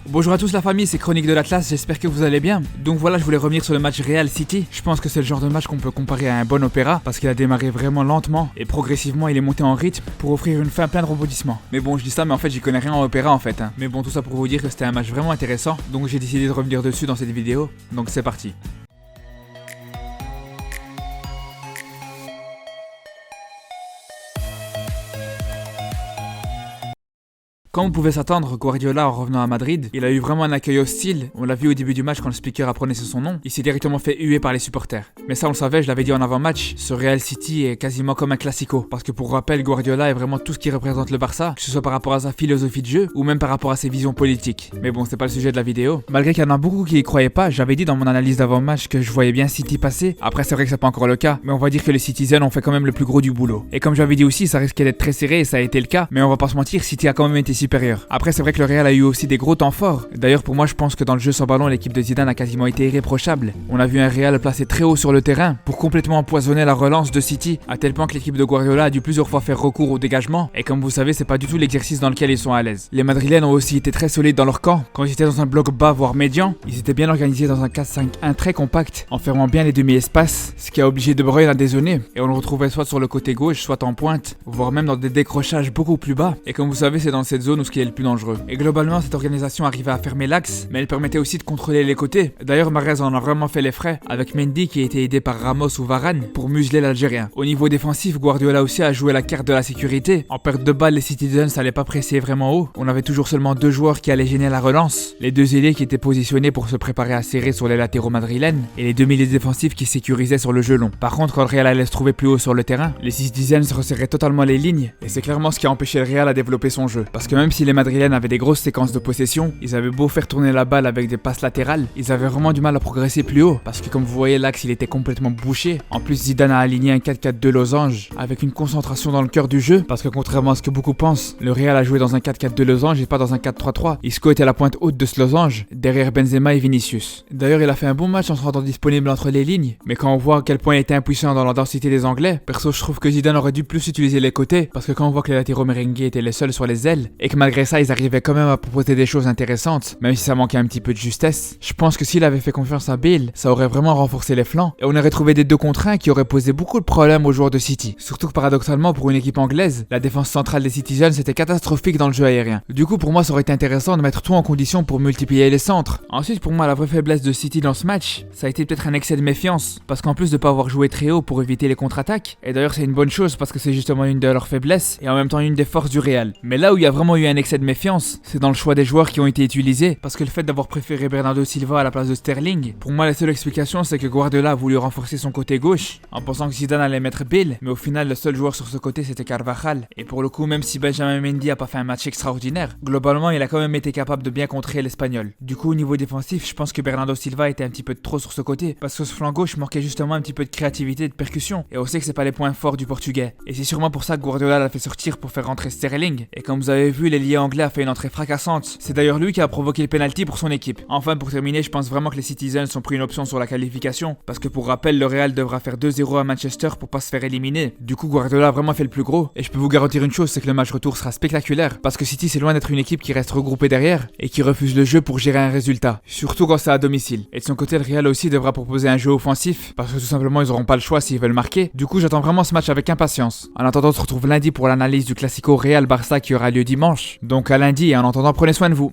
Bonjour à tous la famille, c'est Chronique de l'Atlas, j'espère que vous allez bien. Donc voilà, je voulais revenir sur le match Real City. Je pense que c'est le genre de match qu'on peut comparer à un bon opéra, parce qu'il a démarré vraiment lentement, et progressivement il est monté en rythme pour offrir une fin pleine de rebondissements. Mais bon, je dis ça, mais en fait j'y connais rien en opéra en fait. Mais bon, tout ça pour vous dire que c'était un match vraiment intéressant, donc j'ai décidé de revenir dessus dans cette vidéo. Donc c'est parti. Comme on pouvait s'attendre, Guardiola en revenant à Madrid, il a eu vraiment un accueil hostile. On l'a vu au début du match quand le speaker a prononcé son nom, il s'est directement fait huer par les supporters. Mais ça on le savait, je l'avais dit en avant-match, ce Real City est quasiment comme un classico. Parce que pour rappel, Guardiola est vraiment tout ce qui représente le Barça, que ce soit par rapport à sa philosophie de jeu, ou même par rapport à ses visions politiques. Mais bon, c'est pas le sujet de la vidéo. Malgré qu'il y en a beaucoup qui y croyaient pas, j'avais dit dans mon analyse d'avant-match que je voyais bien City passer. Après c'est vrai que c'est pas encore le cas, mais on va dire que les Citizens ont fait quand même le plus gros du boulot. Et comme j'avais dit aussi, ça risquait d'être très serré et ça a été le cas, mais on va pas se mentir, City a quand même été supérieur. Après c'est vrai que le Real a eu aussi des gros temps forts. D'ailleurs pour moi je pense que dans le jeu sans ballon l'équipe de Zidane a quasiment été irréprochable. On a vu un Real placé très haut sur le terrain pour complètement empoisonner la relance de City, à tel point que l'équipe de Guardiola a dû plusieurs fois faire recours au dégagement, et comme vous savez c'est pas du tout l'exercice dans lequel ils sont à l'aise. Les Madrilènes ont aussi été très solides dans leur camp, quand ils étaient dans un bloc bas voire médian, ils étaient bien organisés dans un 4-5-1 très compact, en fermant bien les demi-espaces, ce qui a obligé De Bruyne à dézonner, et on le retrouvait soit sur le côté gauche, soit en pointe, voire même dans des décrochages beaucoup plus bas, et comme vous savez c'est dans cette zone où ce qui est le plus dangereux. Et globalement cette organisation arrivait à fermer l'axe, mais elle permettait aussi de contrôler les côtés. D'ailleurs Mahrez en a vraiment fait les frais, avec Mendy qui a été aidé par Ramos ou Varane pour museler l'Algérien. Au niveau défensif, Guardiola aussi a joué la carte de la sécurité. En perte de balle, les Citizens n'allaient pas presser vraiment haut. On avait toujours seulement deux joueurs qui allaient gêner la relance, les deux ailiers qui étaient positionnés pour se préparer à serrer sur les latéraux madrilènes, et les deux milieux défensifs qui sécurisaient sur le jeu long. Par contre, quand le Real allait se trouver plus haut sur le terrain, les Citizens resserraient totalement les lignes, et c'est clairement ce qui a empêché le Real à développer son jeu. Parce que même si les madrilènes avaient des grosses séquences de possession, ils avaient beau faire tourner la balle avec des passes latérales, ils avaient vraiment du mal à progresser plus haut, parce que comme vous voyez l'axe il était complètement bouché. En plus Zidane a aligné un 4-4-2 losange, avec une concentration dans le cœur du jeu, parce que contrairement à ce que beaucoup pensent, le Real a joué dans un 4-4-2 losange et pas dans un 4-3-3. Isco était à la pointe haute de ce losange, derrière Benzema et Vinicius. D'ailleurs il a fait un bon match en se rendant disponible entre les lignes, mais quand on voit à quel point il était impuissant dans la densité des Anglais, perso je trouve que Zidane aurait dû plus utiliser les côtés, parce que quand on voit que les latéraux merengues étaient les seuls sur les ailes, et que malgré ça ils arrivaient quand même à proposer des choses intéressantes, même si ça manquait un petit peu de justesse, je pense que s'il avait fait confiance à Bale, ça aurait vraiment renforcé les flancs, et on aurait trouvé des 2 contre 1 qui auraient posé beaucoup de problèmes aux joueurs de City. Surtout que paradoxalement pour une équipe anglaise, la défense centrale des Citizens c'était catastrophique dans le jeu aérien. Du coup pour moi ça aurait été intéressant de mettre tout en condition pour multiplier les centres. Ensuite pour moi la vraie faiblesse de City dans ce match, ça a été peut-être un excès de méfiance, parce qu'en plus de pas avoir joué très haut pour éviter les contre-attaques, et d'ailleurs c'est une bonne chose parce que c'est justement une de leurs faiblesses, et en même temps une des forces du Real. Mais là où il y a vraiment eu un excès de méfiance, c'est dans le choix des joueurs qui ont été utilisés, parce que le fait d'avoir préféré Bernardo Silva à la place de Sterling, pour moi la seule explication c'est que Guardiola a voulu renforcer son côté gauche, en pensant que Zidane allait mettre Bale, mais au final le seul joueur sur ce côté c'était Carvajal, et pour le coup même si Benjamin Mendy a pas fait un match extraordinaire, globalement il a quand même été capable de bien contrer l'Espagnol. Du coup au niveau défensif, je pense que Bernardo Silva était un petit peu de trop sur ce côté, parce que ce flanc gauche manquait justement un petit peu de créativité et de percussion, et on sait que c'est pas les points forts du portugais, et c'est sûrement pour ça que Guardiola l'a fait sortir pour faire rentrer Sterling, et comme vous avez vu l'ailier anglais a fait une entrée fracassante, c'est d'ailleurs lui qui a provoqué le penalty pour son équipe. Enfin pour terminer, je pense vraiment que les Citizens ont pris une option sur la qualification, parce que pour rappel le Real devra faire 2-0 à Manchester pour pas se faire éliminer. Du coup Guardiola a vraiment fait le plus gros, et je peux vous garantir une chose, c'est que le match retour sera spectaculaire, parce que City c'est loin d'être une équipe qui reste regroupée derrière, et qui refuse le jeu pour gérer un résultat, surtout quand c'est à domicile. Et de son côté le Real aussi devra proposer un jeu offensif, parce que tout simplement ils auront pas le choix s'ils veulent marquer. Du coup j'attends vraiment ce match avec impatience. En attendant on se retrouve lundi pour l'analyse du Classico Real Barça qui aura lieu dimanche, donc à lundi et en attendant prenez soin de vous.